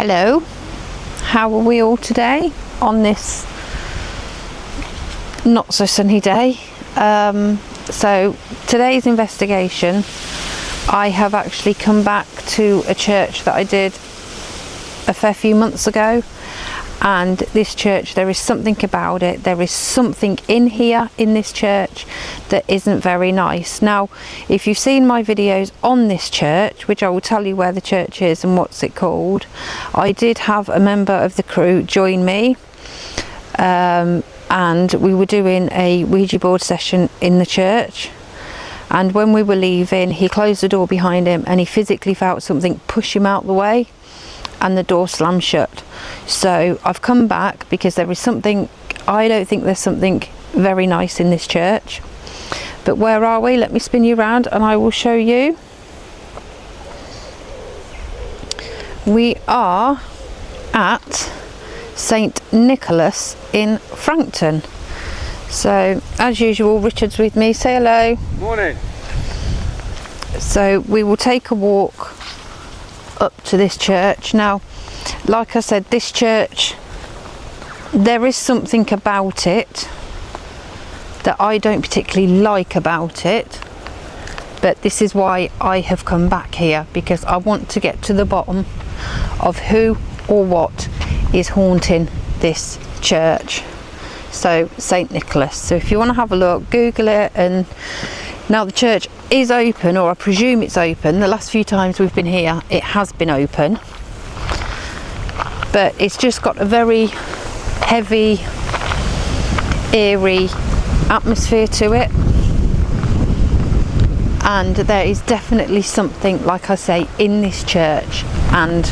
Hello, how are we all today on this not so sunny day? So today's investigation, I have actually come back to a church that I did a fair few months ago, and this church, there is something about it, there is something in here in this church that isn't very nice. Now, if you've seen my videos on this church, which I will tell you where the church is and what's it called, I did have a member of the crew join me, and we were doing a Ouija board session in the church, and when we were leaving, he closed the door behind him and he physically felt something push him out the way, and the door slammed shut. So I've come back because there is something, I don't think there's something very nice in this church. But where are we? Let me spin you around and I will show you. We are at St. Nicholas in Frankton. So as usual, Richard's with me. Say hello. Morning. So we will take a walk up to this church. Now, like I said, this church, there is something about it that I don't particularly like about it, but this is why I have come back here, because I want to get to the bottom of who or what is haunting this church. So St. Nicholas, so if you want to have a look, Google it. And now the church is open, or I presume it's open. The last few times we've been here, it has been open, but it's just got a very heavy, eerie atmosphere to it, and there is definitely something, like I say, in this church and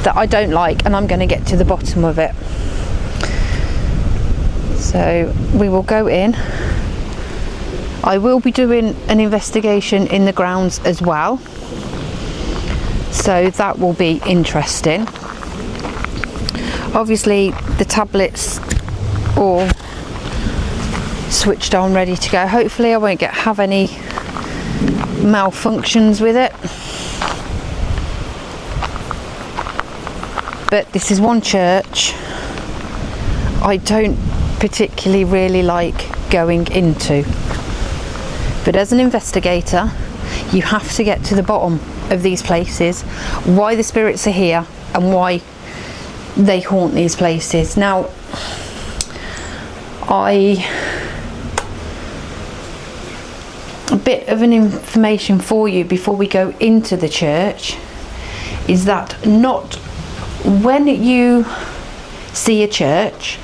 that I don't like, and I'm going to get to the bottom of it. So we will go in. I will be doing an investigation in the grounds as well, so that will be interesting. Obviously the tablets all switched on, ready to go. Hopefully I won't have any malfunctions with it. But this is one church I don't particularly really like going into. But as an investigator, you have to get to the bottom of these places, why the spirits are here and why they haunt these places. Now, a bit of an information for you before we go into the church is that not when you see a church,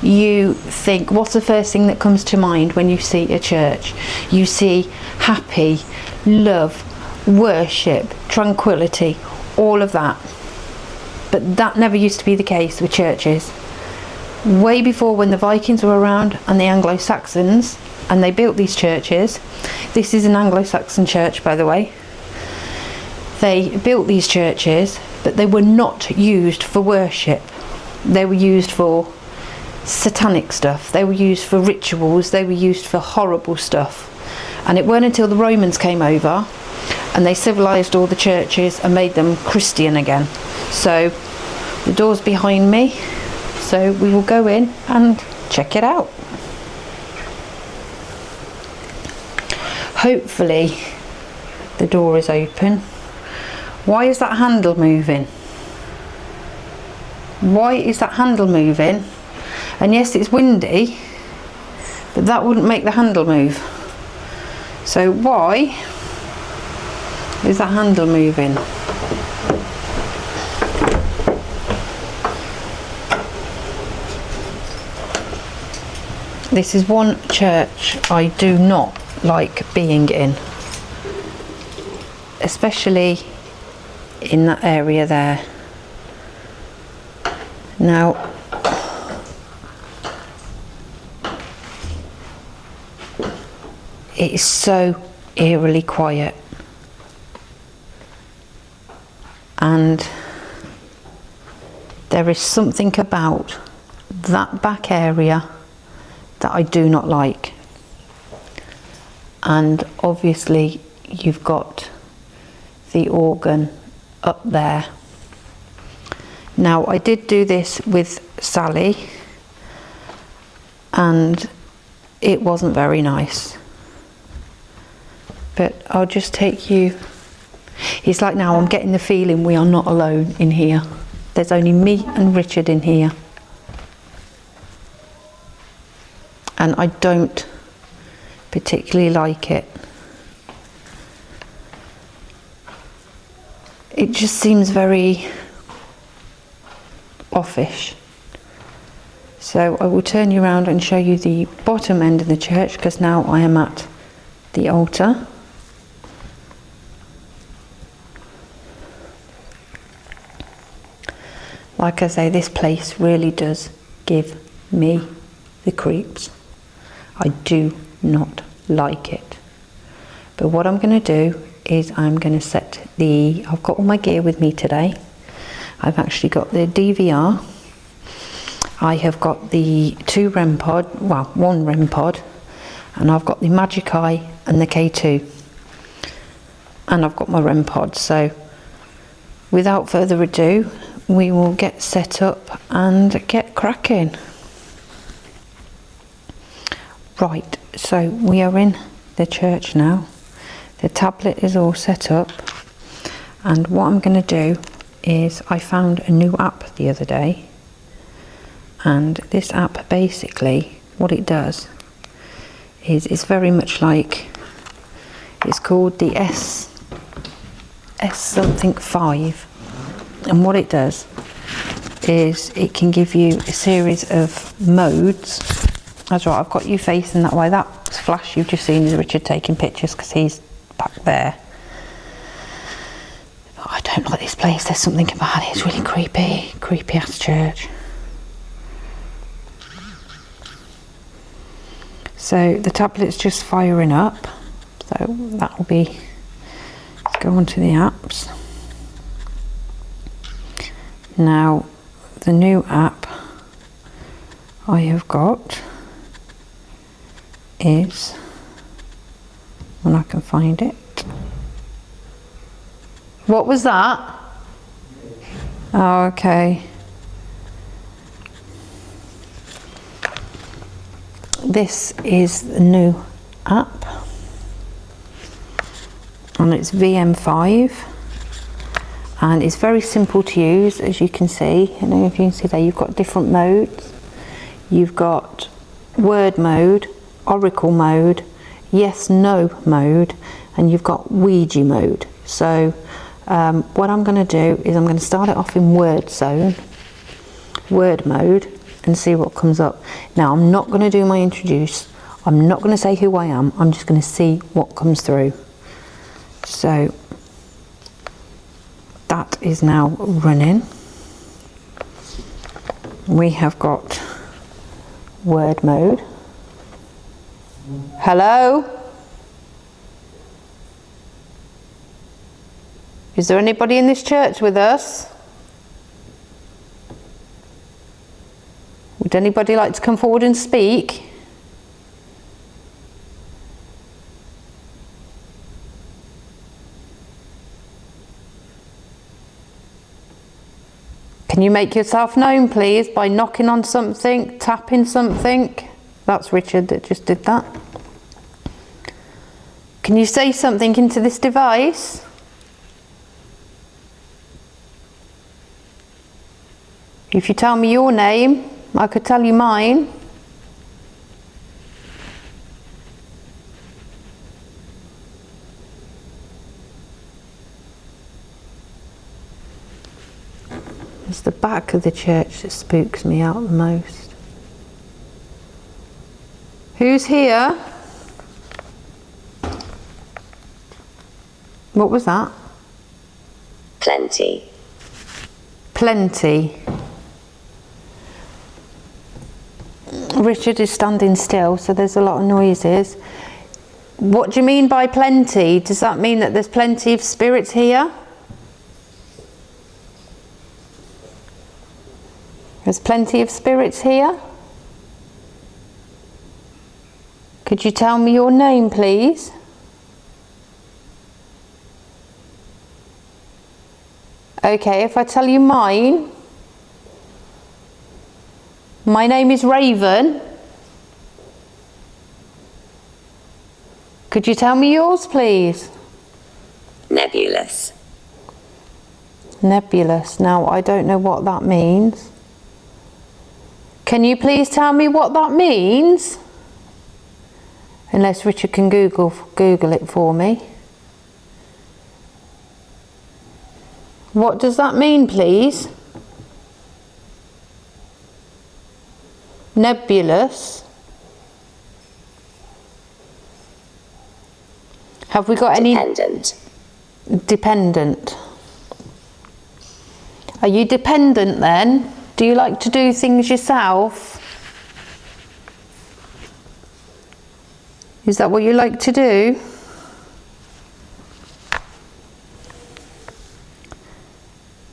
you think, what's the first thing that comes to mind when you see a church? You see happy, love, worship, tranquility, all of that. But that never used to be the case with churches. Way before, when the Vikings were around and the Anglo-Saxons, and they built these churches. This is an Anglo-Saxon church, by the way. They built these churches, but they were not used for worship. They were used for satanic stuff, they were used for rituals, they were used for horrible stuff. And it weren't until the Romans came over and they civilized all the churches and made them Christian again. So the door's behind me, so we will go in and check it out. Hopefully the door is open. Why is that handle moving? Why is that handle moving? And yes, it's windy, but that wouldn't make the handle move. So why is that handle moving? This is one church I do not like being in, especially in that area there. Now, it is so eerily quiet, and there is something about that back area that I do not like. And obviously you've got the organ up there, Now I did do this with Sally and it wasn't very nice, but I'll just take you, it's like now I'm getting the feeling we are not alone in here. There's only me and Richard in here, and I don't particularly like it. It just seems very offish. So I will turn you around and show you the bottom end of the church, because now I am at the altar. Like I say, this place really does give me the creeps. I do not like it. But what I'm going to do is I'm going to set the, I've got all my gear with me today. I've actually got the DVR. I have got the 2 REM pod, well, 1 REM pod, and I've got the Magic Eye and the K2, and I've got my REM pod. So without further ado, we will get set up and get cracking. Right, so we are in the church now. The tablet is all set up, and what I'm going to do is I found a new app the other day, and this app basically what it does is it's very much like, it's called the S something 5, and what it does is it can give you a series of modes. That's right, I've got you facing that way. That flash you've just seen is Richard taking pictures because he's back there. Oh, I don't like this place, there's something about it, it's really creepy ass church. So the tablet's just firing up, so that will be, let's go on to the apps. Now the new app I have got is, when I can find it. What was that? Oh, okay. This is the new app, and it's VM5, and it's very simple to use, as you can see. I don't know if you can see there, you've got different modes. You've got word mode, oracle mode, yes no mode, and you've got Ouija mode. So what I'm going to do is I'm going to start it off in word mode, and see what comes up. Now I'm not going to do my introduce, I'm not going to say who I am, I'm just going to see what comes through. So that is now running. We have got word mode. Hello? Is there anybody in this church with us? Would anybody like to come forward and speak? Can you make yourself known, please, by knocking on something, tapping something? That's Richard that just did that. Can you say something into this device? If you tell me your name, I could tell you mine. It's the back of the church that spooks me out the most. Who's here? What was that? Plenty. Plenty. Richard is standing still, so there's a lot of noises. What do you mean by plenty? Does that mean that there's plenty of spirits here? There's plenty of spirits here? Could you tell me your name, please? Okay, if I tell you mine, My name is Raven. Could you tell me yours, please? Nebulous. Nebulous. Now, I don't know what that means. Can you please tell me what that means? Unless Richard can Google it for me. What does that mean, please? Nebulous. Have we got any? Dependent. Dependent. Are you dependent then? Do you like to do things yourself? Is that what you like to do?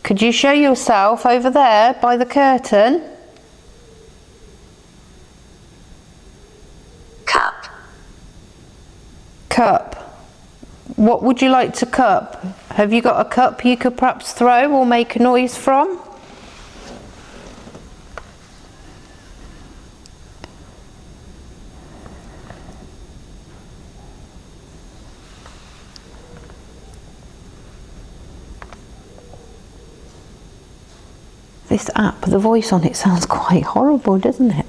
Could you show yourself over there by the curtain? Cup. Cup. What would you like to cup? Have you got a cup you could perhaps throw or make a noise from? This app, the voice on it sounds quite horrible, doesn't it?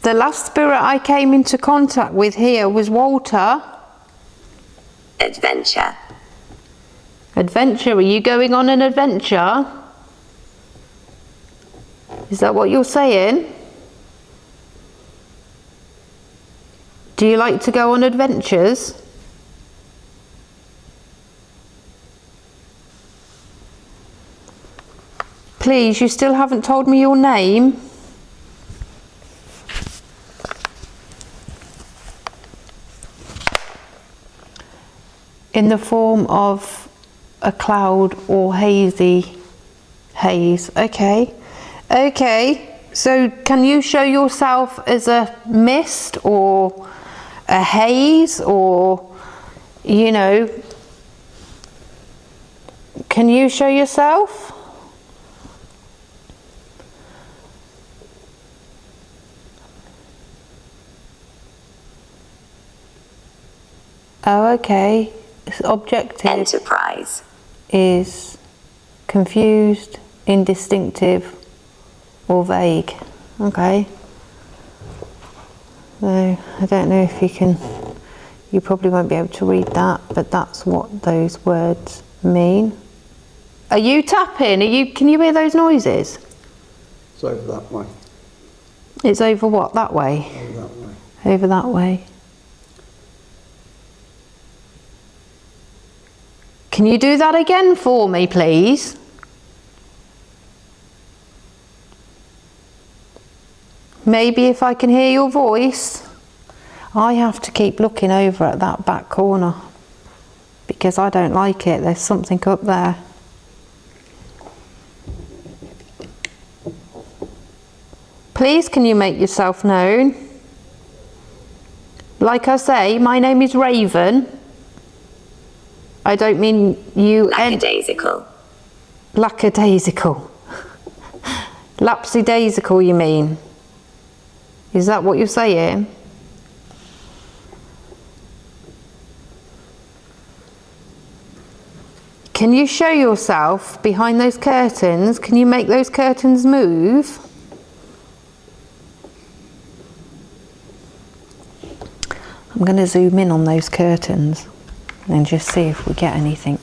The last spirit I came into contact with here was Walter. Adventure. Adventure, are you going on an adventure? Is that what you're saying? Do you like to go on adventures? Please, you still haven't told me your name. In the form of a cloud or haze. Okay. Okay. So can you show yourself as a mist or a haze, or, you know, can you show yourself? Oh, okay. Objective Enterprise. is confused, indistinctive, or vague. Okay. So I don't know if you probably won't be able to read that, but that's what those words mean. Are you tapping? Can you hear those noises? It's over that way. It's over what? That way? Over that way. Over that way. Can you do that again for me, please? Maybe if I can hear your voice. I have to keep looking over at that back corner because I don't like it. There's something up there. Please, can you make yourself known? Like I say, my name is Raven. I don't mean you... Lackadaisical. Lackadaisical. Lapsidaisical, you mean? Is that what you're saying? Can you show yourself behind those curtains? Can you make those curtains move? I'm going to zoom in on those curtains and just see if we get anything.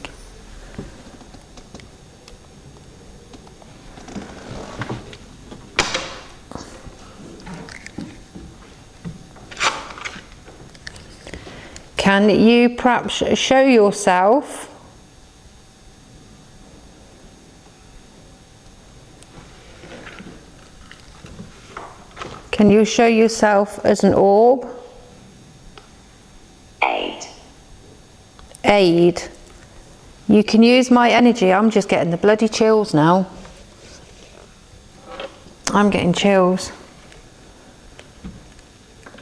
Can you perhaps show yourself? Can you show yourself as an orb? Aid. Aid. You can use my energy. I'm just getting the bloody chills now. I'm getting chills.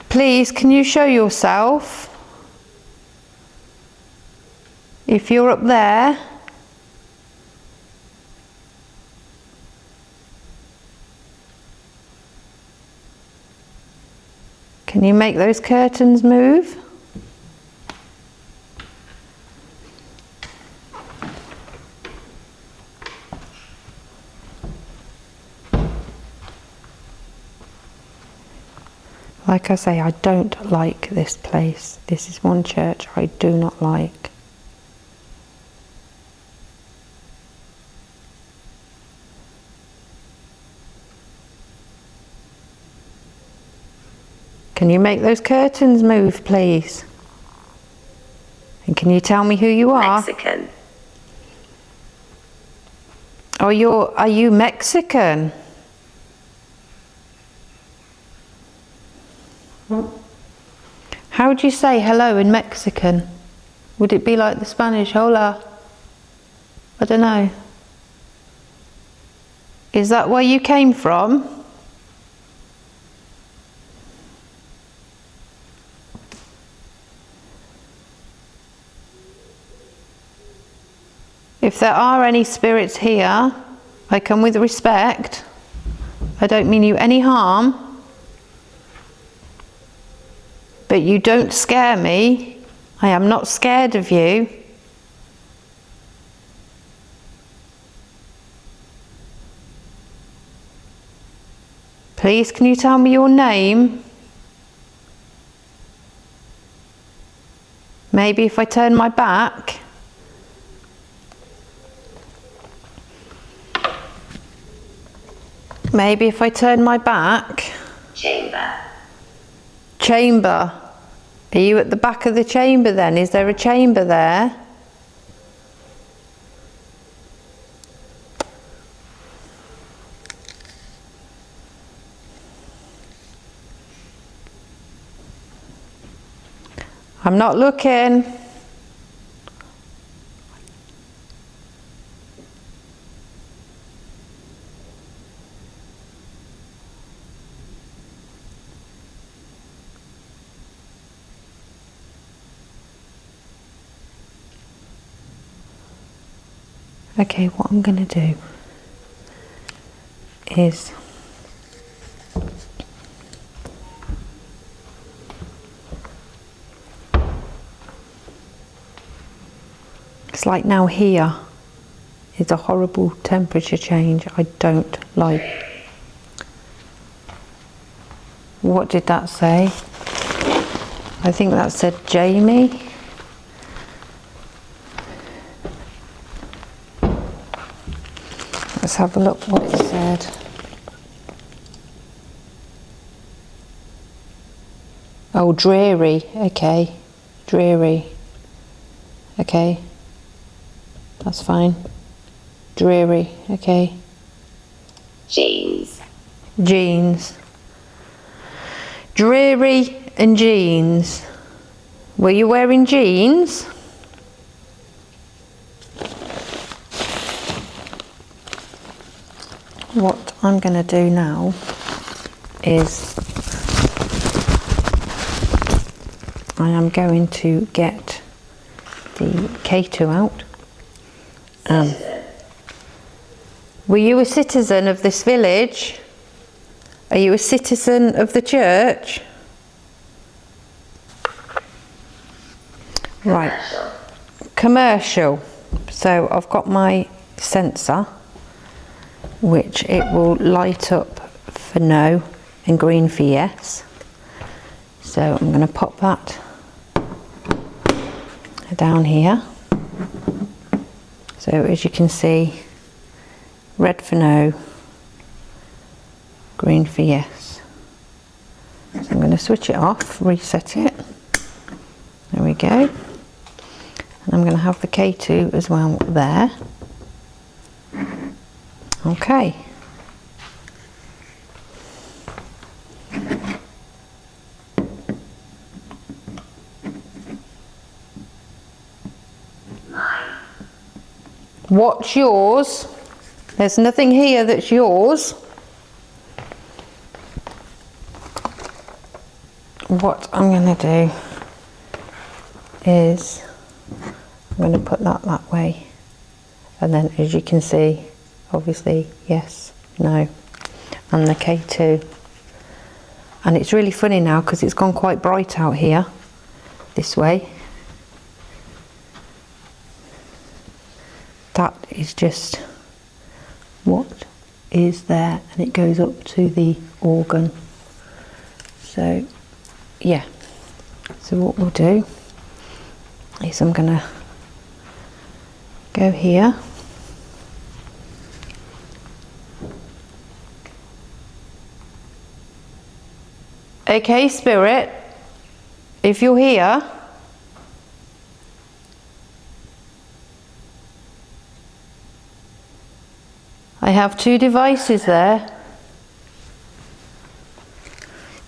Please, can you show yourself? If you're up there, can you make those curtains move? Like I say, I don't like this place. This is one church I do not like. Can you make those curtains move, please? And can you tell me who you are? Mexican. Oh, are you Mexican? How do you say hello in Mexican? Would it be like the Spanish hola? I don't know. Is that where you came from? If there are any spirits here, I come with respect. I don't mean you any harm. But you don't scare me. I am not scared of you. Please, can you tell me your name? Maybe if I turn my back. Maybe if I turn my back. Chamber. Chamber. Are you at the back of the chamber then? Is there a chamber there? I'm not looking. Okay, what I'm going to do is it's like now here is a horrible temperature change I don't like. What did that say? I think that said Jamie. Let's have a look what it said. Oh, dreary. Okay. Dreary. Okay. That's fine. Dreary. Okay. Jeans. Jeans. Dreary and jeans. Were you wearing jeans? What I'm going to do now is I am going to get the K2 out. Were you a citizen of this village? Are you a citizen of the church? Right. Commercial. So I've got my sensor, which it will light up for no and green for yes. So I'm going to pop that down here. So as you can see, red for no, green for yes. So I'm going to switch it off, reset it. There we go. And I'm going to have the K2 as well there. Okay. What's yours? There's nothing here that's yours. What I'm going to do is I'm going to put that way, and then as you can see, obviously yes, no, and the K2. And it's really funny now because it's gone quite bright out here this way. That is just what is there, and it goes up to the organ. So yeah, so what we'll do is I'm gonna go here, okay, Spirit, if you're here, I have two devices there.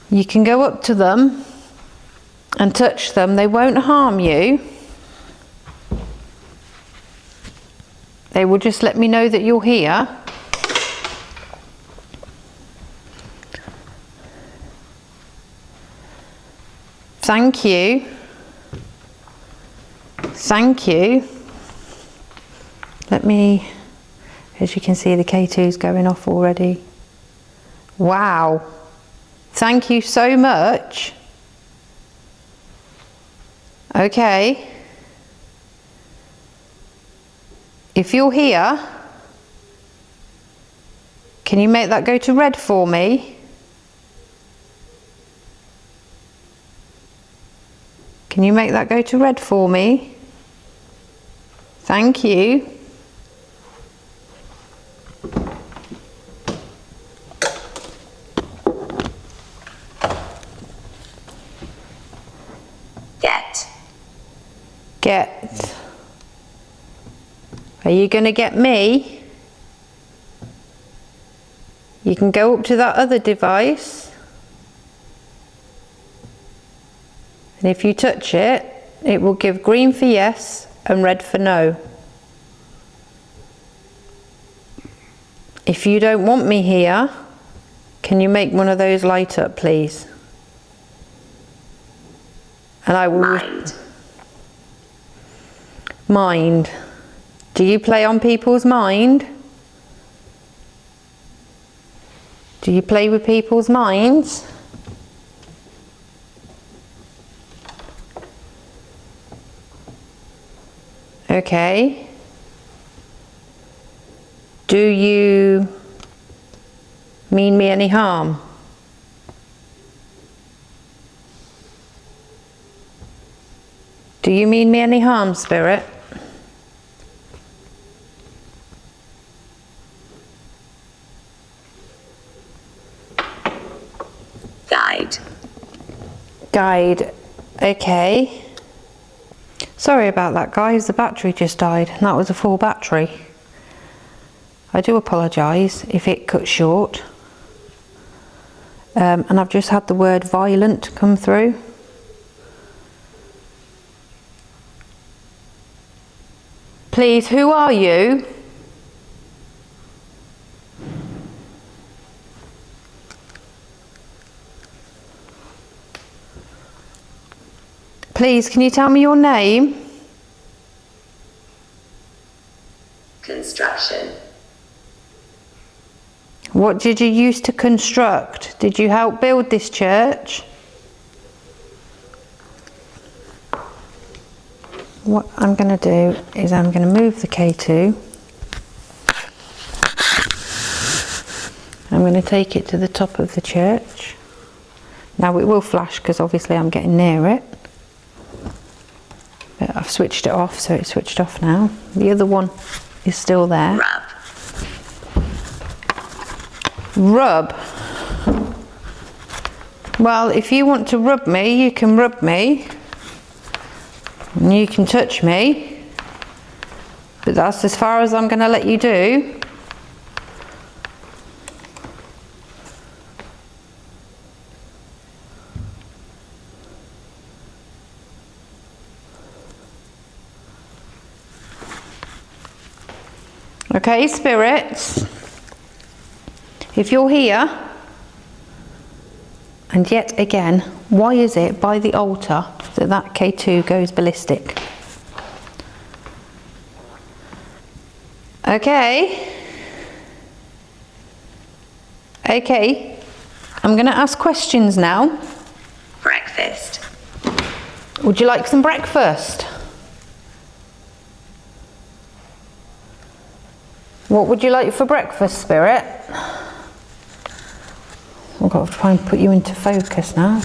You can go up to them and touch them. They won't harm you. They will just let me know that you're here. Thank you. Thank you. Let me, as you can see, the K2 is going off already. Wow. Thank you so much. Okay. If you're here, can you make that go to red for me? Can you make that go to red for me? Thank you. Get. Are you going to get me? You can go up to that other device, and if you touch it, it will give green for yes and red for no. If you don't want me here, can you make one of those light up, please? And I will... Mind. Do you play on people's mind? Do you play with people's minds? Okay. Do you mean me any harm? Do you mean me any harm, Spirit? Guide. Guide. Okay. Sorry about that, guys. The battery just died. And that was a full battery. I do apologise if it cut short. And I've just had the word violent come through. Please, who are you? Please, can you tell me your name? Construction. What did you use to construct? Did you help build this church? What I'm going to do is I'm going to move the K2. I'm going to take it to the top of the church. Now it will flash because obviously I'm getting near it. But I've switched it off, so it's switched off now. The other one is still there. Rub. Rub. Well, if you want to rub me, you can rub me. And you can touch me. But that's as far as I'm going to let you do. Okay, spirits, if you're here, and yet again, why is it by the altar that K2 goes ballistic? Okay. Okay. I'm going to ask questions now. Breakfast. Would you like some breakfast? What would you like for breakfast, Spirit? I've got to try and put you into focus now.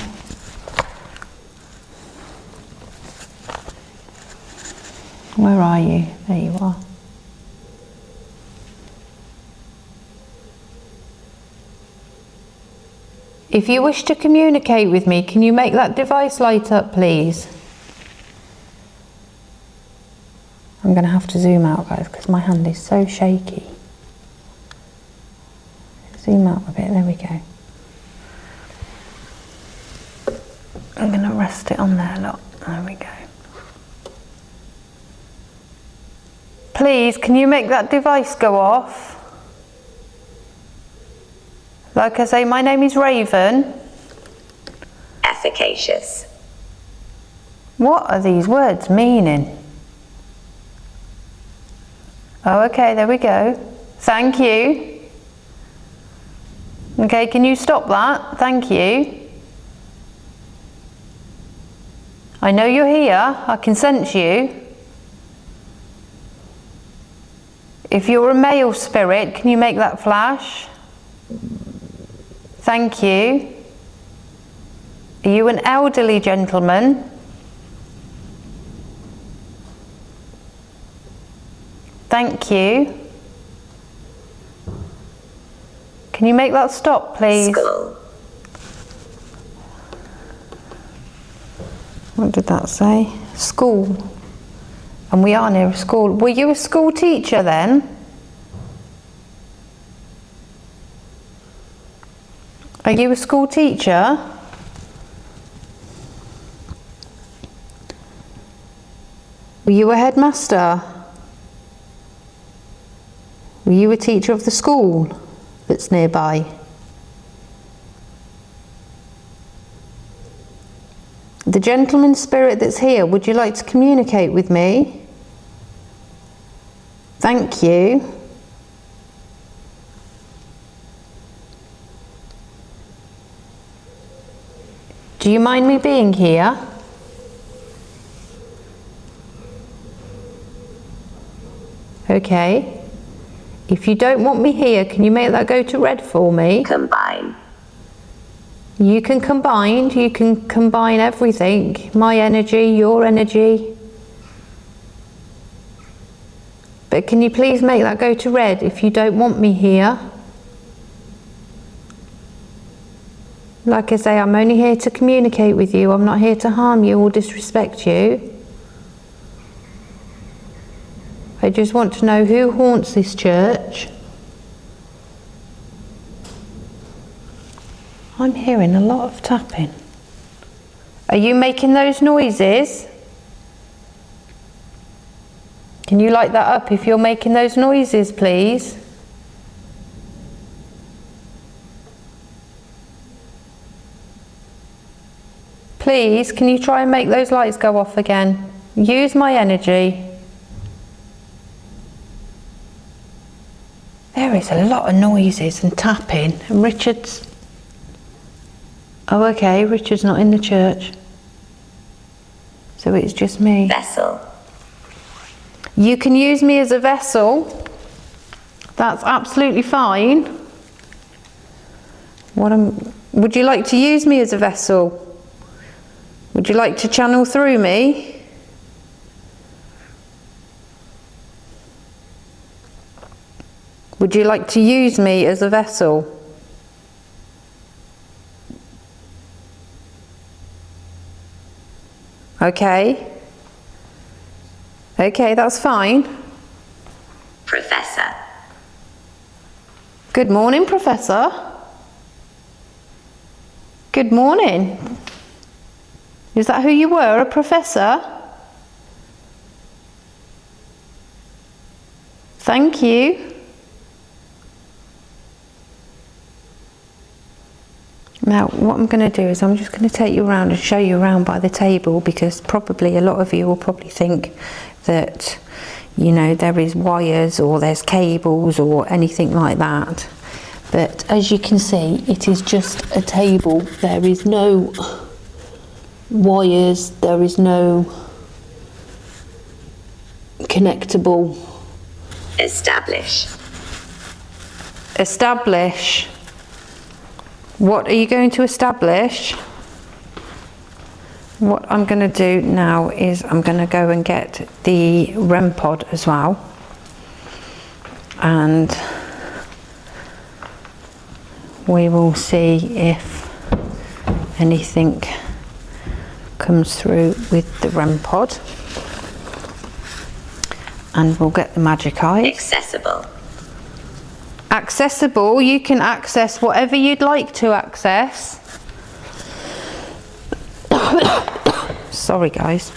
Where are you? There you are. If you wish to communicate with me, can you make that device light up, please? I'm going to have to zoom out, guys, because my hand is so shaky. Zoom out a bit, there we go. I'm going to rest it on there, look. There we go. Please, can you make that device go off? Like I say, my name is Raven. Efficacious. What are these words meaning? Oh, okay, there we go. Thank you. Okay, can you stop that? Thank you. I know you're here. I can sense you. If you're a male spirit, can you make that flash? Thank you. Are you an elderly gentleman? Thank you. Can you make that stop, please? School. What did that say? School. And we are near a school. Were you a school teacher then? Are you a school teacher? Were you a headmaster? Were you a teacher of the school that's nearby? The gentleman spirit that's here, would you like to communicate with me? Thank you. Do you mind me being here? Okay. If you don't want me here, can you make that go to red for me? Combine. You can combine everything. My energy, your energy. But can you please make that go to red if you don't want me here? Like I say, I'm only here to communicate with you. I'm not here to harm you or disrespect you. I just want to know who haunts this church. I'm hearing a lot of tapping. Are you making those noises? Can you light that up if you're making those noises, please? Please, can you try and make those lights go off again? Use my energy. There is a lot of noises and tapping. And Richard's... Oh, okay, Richard's not in the church. So it's just me. Vessel. You can use me as a vessel. That's absolutely fine. Would you like to use me as a vessel? Would you like to channel through me? Would you like to use me as a vessel? Okay. Okay, that's fine. Professor. Good morning, Professor. Good morning. Is that who you were, a professor? Thank you. Now, what I'm going to do is I'm just going to take you around and show you around by the table, because probably a lot of you will probably think that you know, there is wires or there's cables or anything like that. But as you can see, it is just a table. There is no wires, there is no connectable. Establish. Establish. What are you going to establish? What I'm going to do now is I'm going to go and get the REM pod as well, and we will see if anything comes through with the REM pod, and we'll get the magic eyes. Accessible. Accessible, you can access whatever you'd like to access. Sorry guys.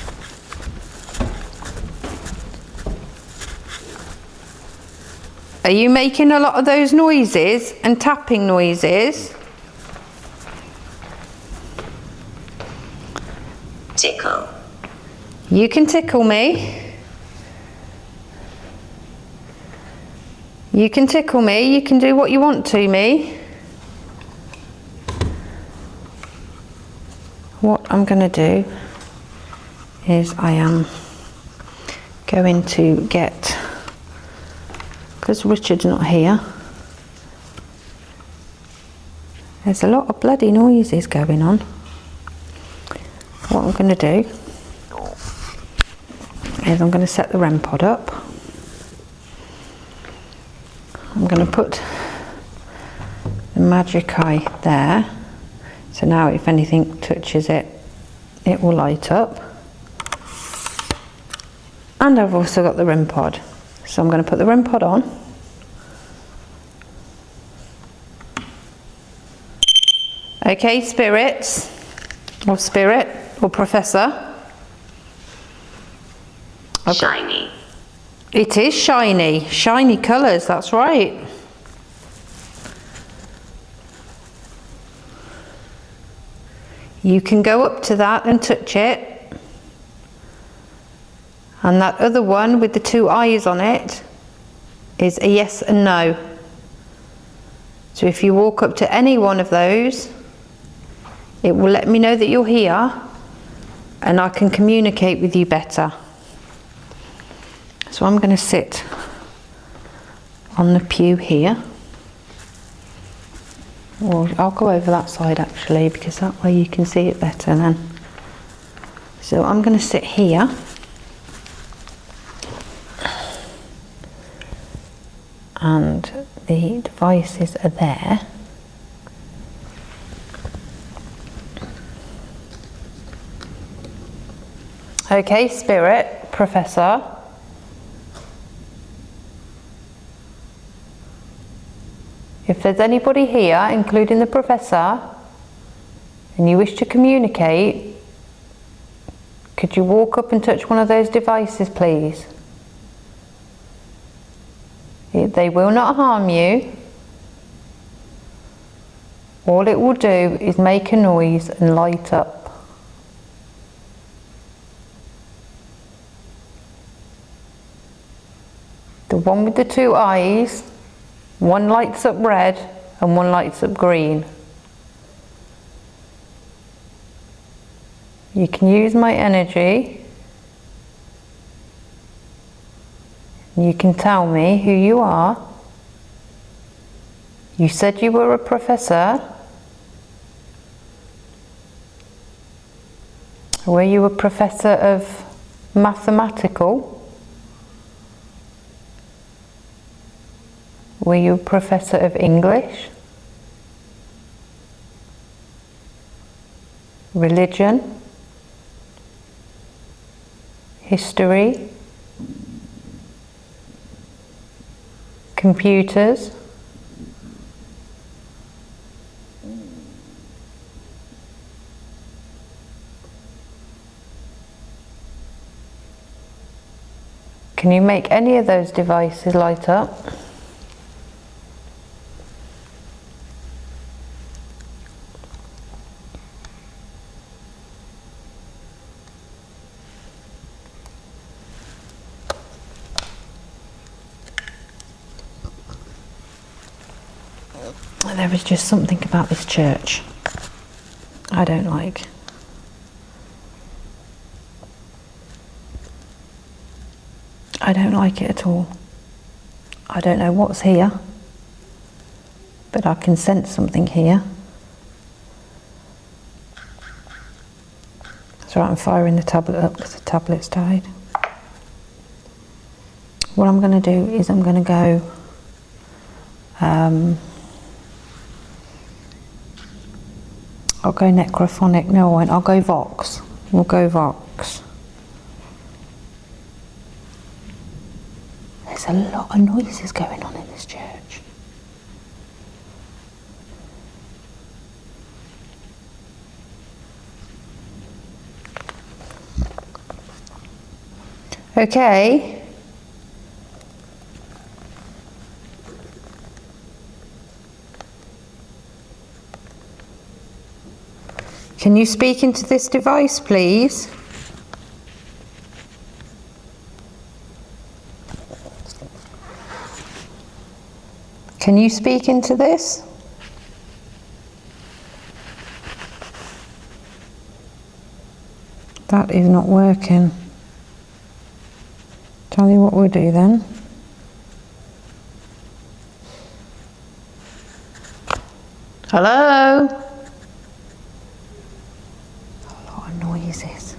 Are you making a lot of those noises and tapping noises? Tickle. You can tickle me. You can tickle me. You can do what you want to me. What I'm going to do is I am going to get, because Richard's not here, there's a lot of bloody noises going on. What I'm going to do is I'm going to set the REM pod up. I'm going to put the magic eye there, so now if anything touches it, it will light up. And I've also got the REM pod, so I'm going to put the REM pod on. Okay, spirits, or spirit, or professor. Shiny. It is shiny, shiny colours, that's right. You can go up to that and touch it. And that other one with the two eyes on it is a yes and no. So if you walk up to any one of those, it will let me know that you're here and I can communicate with you better. So I'm going to sit on the pew here. Or I'll go over that side actually, because that way you can see it better then. So I'm going to sit here. And the devices are there. Okay, spirit, professor. If there's anybody here, including the professor, and you wish to communicate, could you walk up and touch one of those devices, please? They will not harm you. All it will do is make a noise and light up. The one with the two eyes, one lights up red and one lights up green. You can use my energy. You can tell me who you are. You said you were a professor. Were you a professor of mathematical? Were you a professor of English? Religion? History? Computers? Can you make any of those devices light up? There is just something about this church I don't like. I don't like it at all. I don't know what's here, but I can sense something here. That's right, I'm firing the tablet up because the tablet's died. What I'm going to do is I'm going to go I'll go necrophonic. No, I won't. I'll go Vox. We'll go Vox. There's a lot of noises going on in this church. Okay. Can you speak into this device, please? Can you speak into this? That is not working. Tell you what we'll do then. Hello? A lot of noises.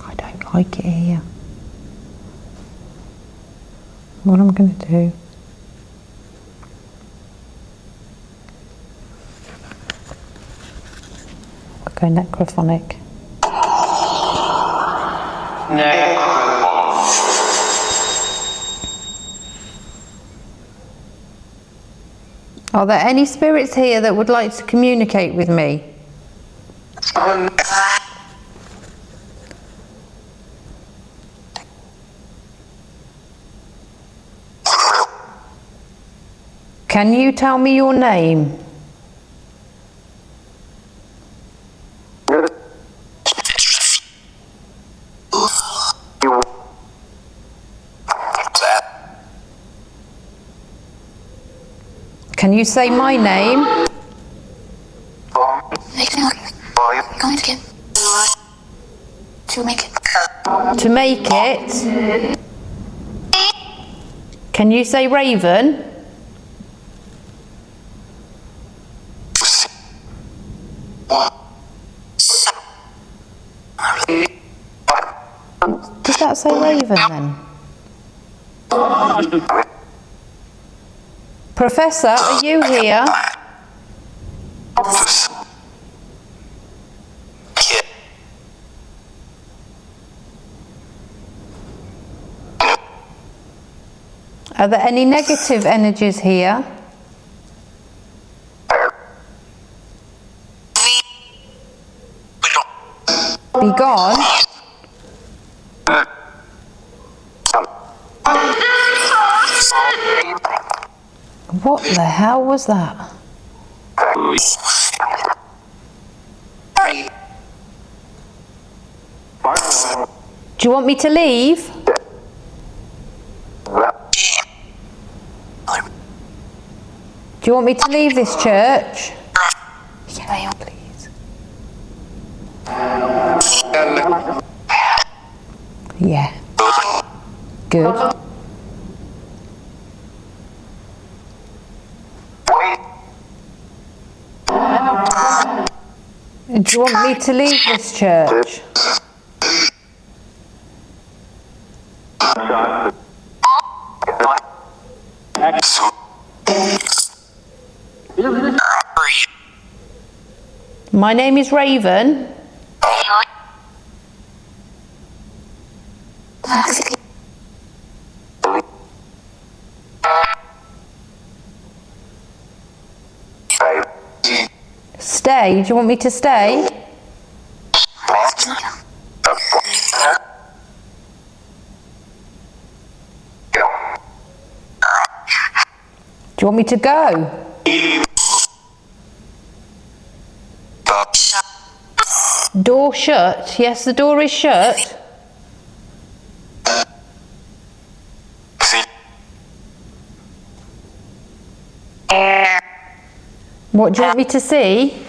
I don't like it here. What I'm going to do, I'll go necrophonic. Are there any spirits here that would like to communicate with me? Can you tell me your name? Can you say my name? To make it? Can you say Raven? Did that say Raven then? Professor, are you here? Are there any negative energies here? Be gone? What the hell was that? Do you want me to leave? Do you want me to leave this church? Yeah, please. Yeah. Good. Do you want me to leave this church? My name is Raven. Stay? Do you want me to stay? Do you want me to go? Door shut. Yes, the door is shut. What do you want me to see?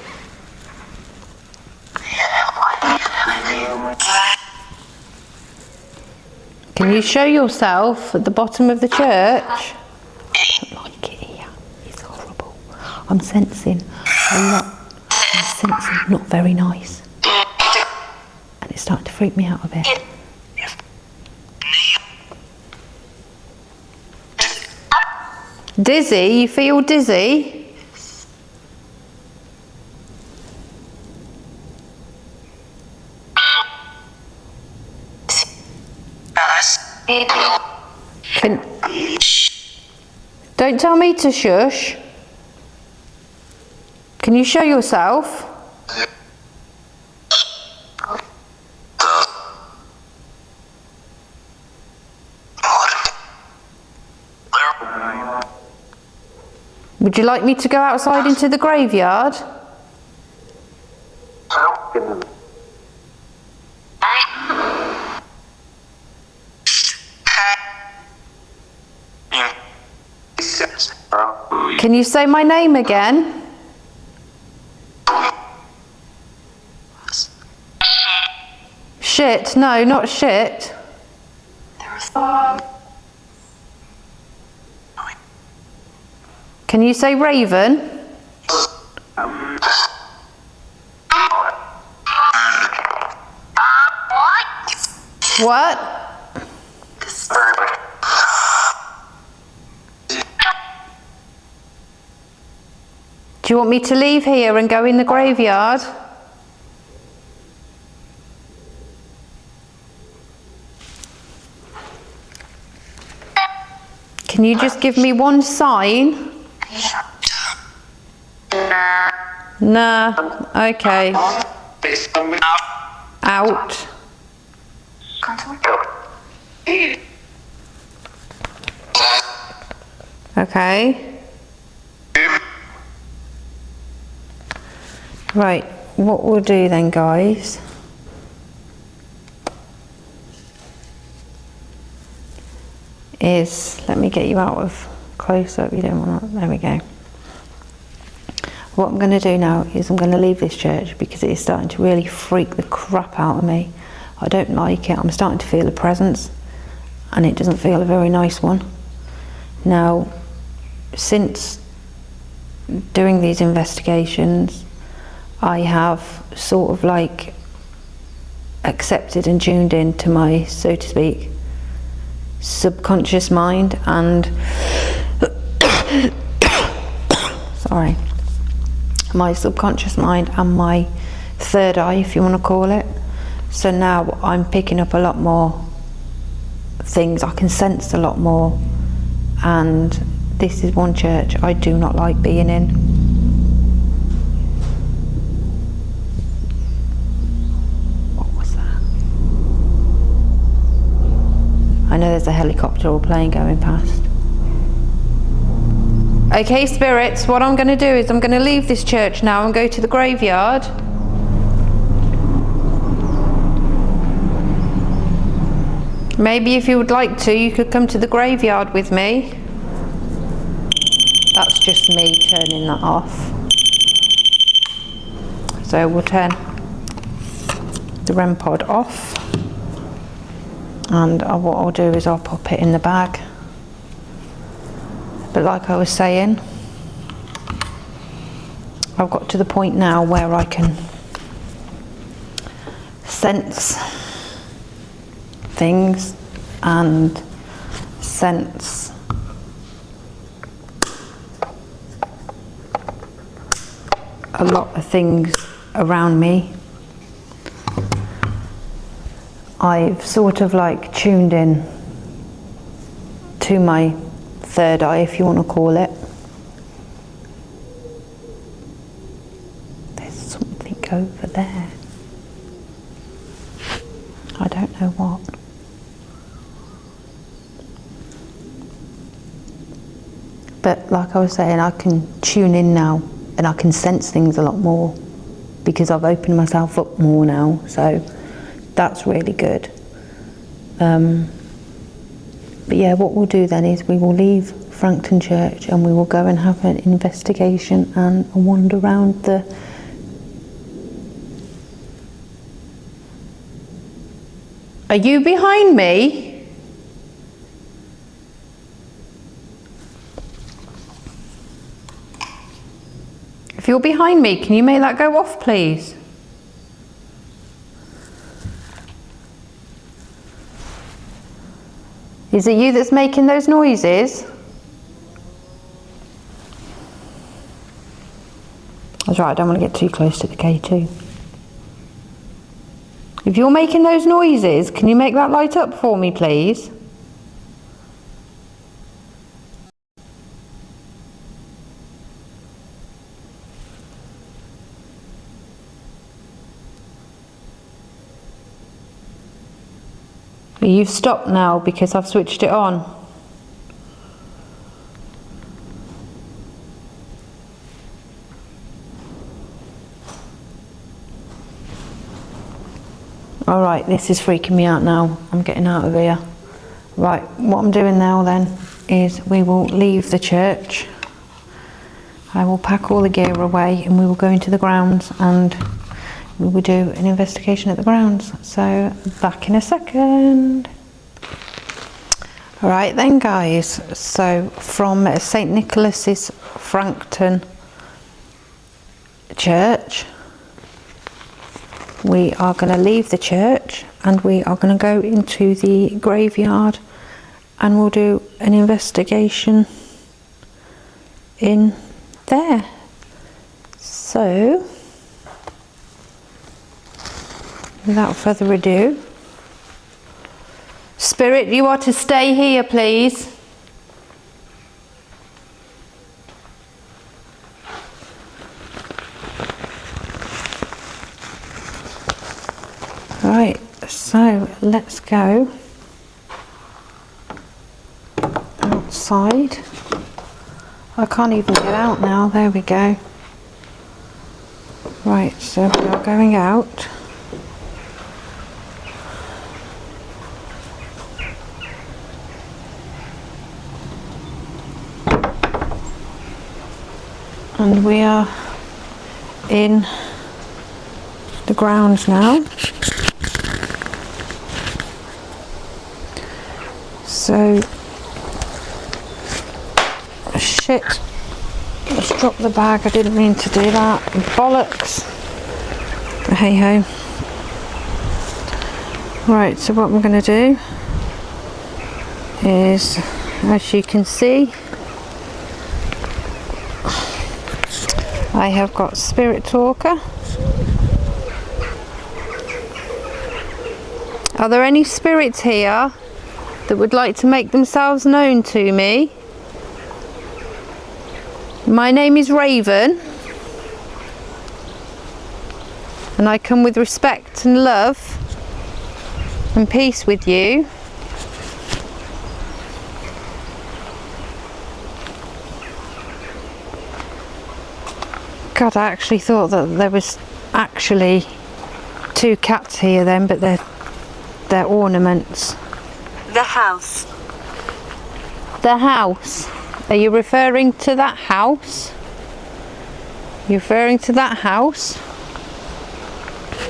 Can you show yourself at the bottom of the church? I don't like it here. It's horrible. I'm sensing a lot. I'm sensing not very nice. And it's starting to freak me out a bit. Dizzy? You feel dizzy? Don't tell me to shush. Can you show yourself? Would you like me to go outside into the graveyard? Can you say my name again? Shit, no, not shit. Can you say Raven? What? Do you want me to leave here and go in the graveyard? Can you just give me one sign? Nah, okay. Out. Okay. Right, what we'll do then, guys, is, let me get you out of close up, you don't want to, there we go. What I'm going to do now is I'm going to leave this church because it is starting to really freak the crap out of me. I don't like it. I'm starting to feel a presence and it doesn't feel a very nice one. Now, since doing these investigations, I have sort of like accepted and tuned in to my, so to speak, subconscious mind and sorry, my subconscious mind and my third eye, if you want to call it. So now I'm picking up a lot more things, I can sense a lot more, and this is one church I do not like being in. I know there's a helicopter or plane going past. Okay, spirits, what I'm going to do is I'm going to leave this church now and go to the graveyard. Maybe if you would like to, you could come to the graveyard with me. That's just me turning that off. So we'll turn the REM pod off. And what I'll do is I'll pop it in the bag. But like I was saying, I've got to the point now where I can sense things and sense a lot of things around me. I've sort of like tuned in to my third eye, if you want to call it. There's something over there. I don't know what. But like I was saying, I can tune in now and I can sense things a lot more because I've opened myself up more now, so that's really good. But yeah, what we'll do then is we will leave Frankton Church and we will go and have an investigation and a wander around the Are you behind me? If you're behind me, can you make that go off, please? Is it you that's making those noises? That's right, I don't want to get too close to the K2. If you're making those noises, can you make that light up for me, please? You've stopped now because I've switched it on. Alright, this is freaking me out now. I'm getting out of here. Right, what I'm doing now then is we will leave the church. I will pack all the gear away and we will go into the grounds and we will do an investigation at the grounds. So back in a second. Alright then guys, so from St Nicholas's Frankton Church, we are going to leave the church and we are going to go into the graveyard and we'll do an investigation in there. So without further ado, Spirit, you are to stay here, please. Right, so let's go outside. I can't even get out now, there we go. Right, so we are going out. And we are in the grounds now. So, shit, let's drop the bag, I didn't mean to do that, bollocks. Hey ho. Right, so what I'm going to do is, as you can see, I have got Spirit Talker. Are there any spirits here that would like to make themselves known to me? My name is Raven and I come with respect and love and peace with you. God, I actually thought that there was actually two cats here then, but they're ornaments. The house. The house. Are you referring to that house? You're referring to that house?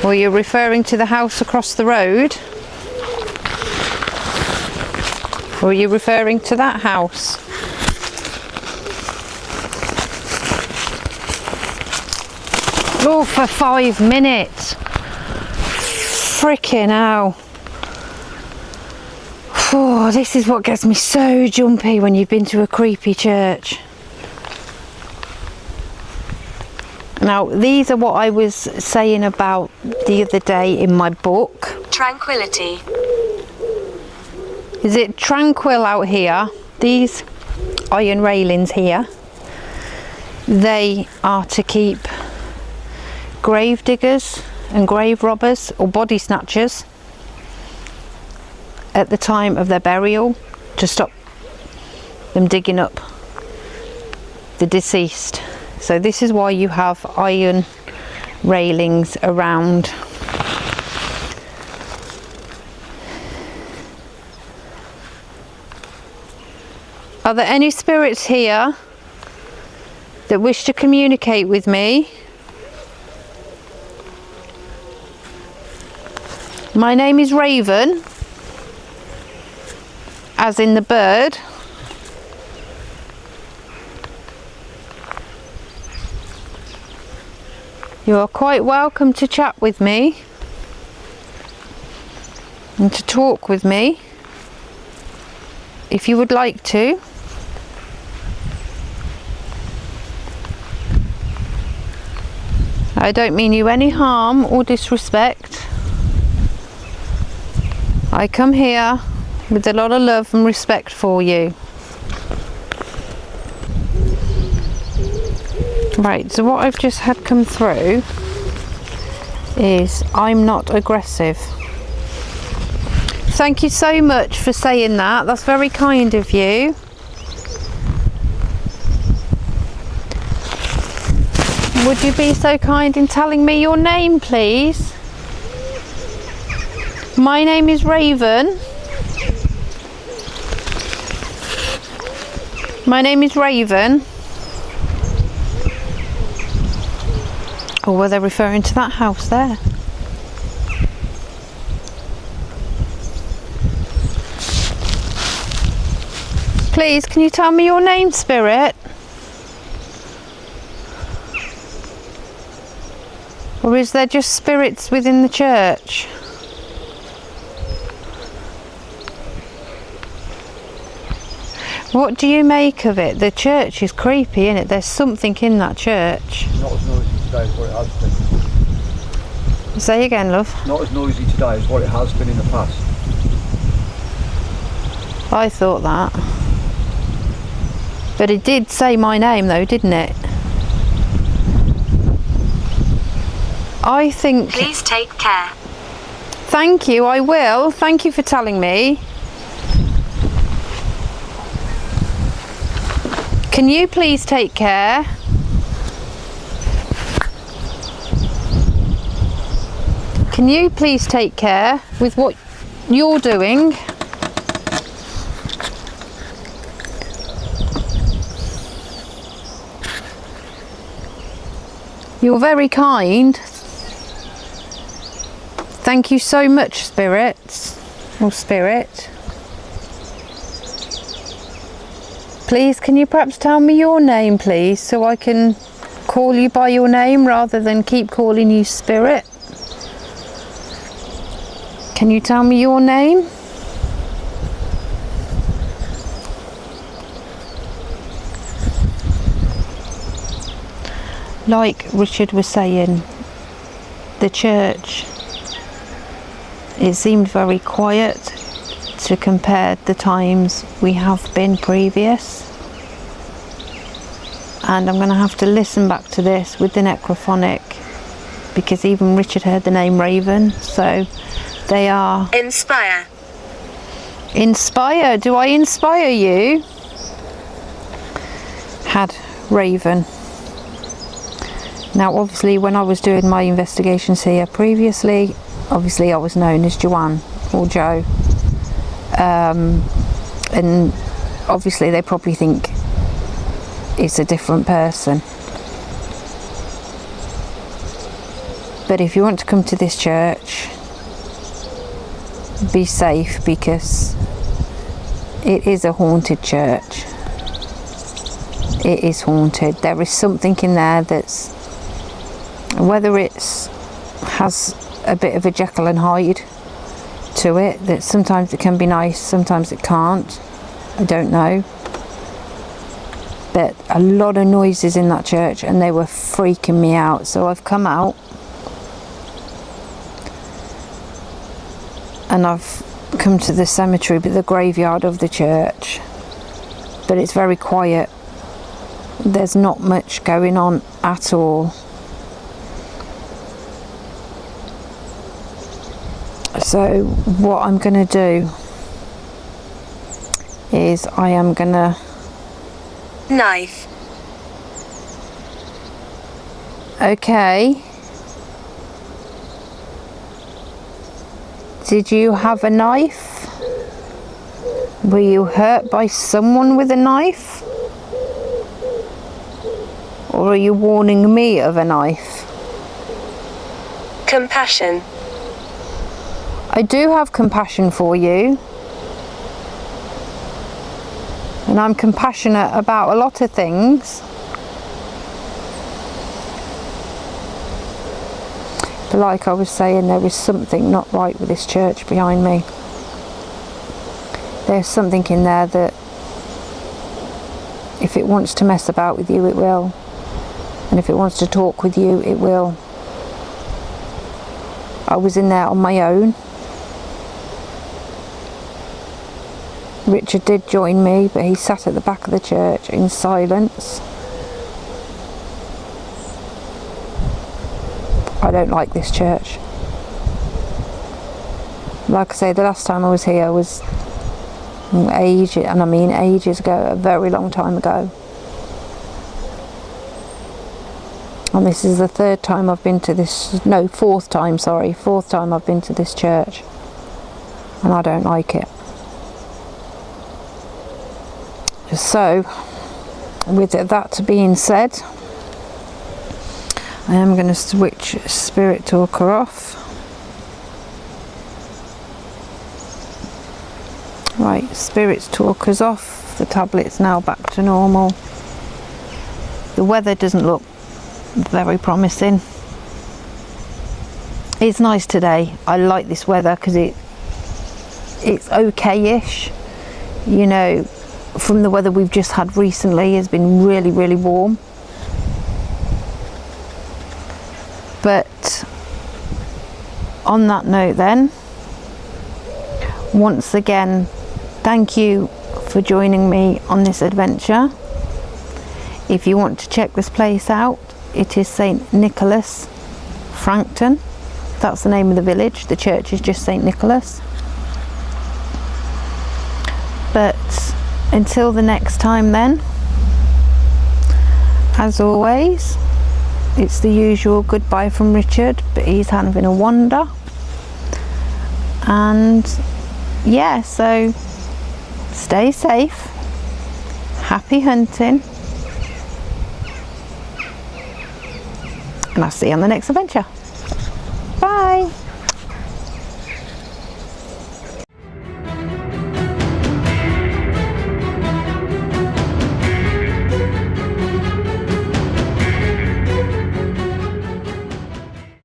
Or you're referring to the house across the road? Or are you referring to that house? Oh, for 5 minutes. Frickin' hell. Oh, this is what gets me so jumpy when you've been to a creepy church. Now, these are what I was saying about the other day in my book. Tranquility. Is it tranquil out here? These iron railings here, they are to keep grave diggers and grave robbers or body snatchers at the time of their burial, to stop them digging up the deceased. So this is why you have iron railings around. Are there any spirits here that wish to communicate with me? My name is Raven, as in the bird. You are quite welcome to chat with me and to talk with me if you would like to. I don't mean you any harm or disrespect. I come here with a lot of love and respect for you. Right, so what I've just had come through is I'm not aggressive. Thank you so much for saying that. That's very kind of you. Would you be so kind in telling me your name, please? My name is Raven. My name is Raven. Or were they referring to that house there? Please, can you tell me your name, spirit? Or is there just spirits within the church? What do you make of it? The church is creepy, isn't it? There's something in that church. Not as noisy today as what it has been. Say again, love. Not as noisy today as what it has been in the past. I thought that. But it did say my name though, didn't it? I think... Please take care. Thank you, I will. Thank you for telling me. Can you please take care? Can you please take care with what you're doing? You're very kind. Thank you so much, spirits, or spirit. Please, can you perhaps tell me your name, please, so I can call you by your name rather than keep calling you spirit? Can you tell me your name? Like Richard was saying, the church, it seemed very quiet to compare the times we have been previous. And I'm going to have to listen back to this with the necrophonic, because even Richard heard the name Raven, so they are... Inspire. Inspire? Do I inspire you? Had Raven. Now obviously when I was doing my investigations here previously, obviously I was known as Joanne or Joe, and obviously they probably think it's a different person. But if you want to come to this church, be safe, because it is a haunted church. It is haunted. There is something in there that's, whether it's has a bit of a Jekyll and Hyde to it, that sometimes it can be nice, sometimes it can't. I don't know. But a lot of noises in that church and they were freaking me out. So I've come out and I've come to the cemetery, but the graveyard of the church. But it's very quiet. There's not much going on at all. So what I'm going to do is I am going to... Knife. Okay. Did you have a knife? Were you hurt by someone with a knife? Or are you warning me of a knife? Compassion. I do have compassion for you. And I'm compassionate about a lot of things. But like I was saying, there is something not right with this church behind me. There's something in there that if it wants to mess about with you, it will. And if it wants to talk with you, it will. I was in there on my own. Richard did join me, but he sat at the back of the church in silence. I don't like this church. Like I say, the last time I was here was ages, and I mean ages ago, a very long time ago. And this is the fourth time I've been to this church, and I don't like it. So, with that being said, I am going to switch Spirit Talker off. Right, Spirit Talker's off. The tablet's now back to normal. The weather doesn't look very promising. It's nice today. I like this weather because it's okay-ish. You know, from the weather we've just had recently, has been really, really warm. But on that note then, once again, thank you for joining me on this adventure. If you want to check this place out, it is St. Nicholas, Frankton. That's the name of the village. The church is just St. Nicholas. But until the next time then, as always, it's the usual goodbye from Richard, but he's having a wander. And yeah, so stay safe, happy hunting, and I'll see you on the next adventure. Bye.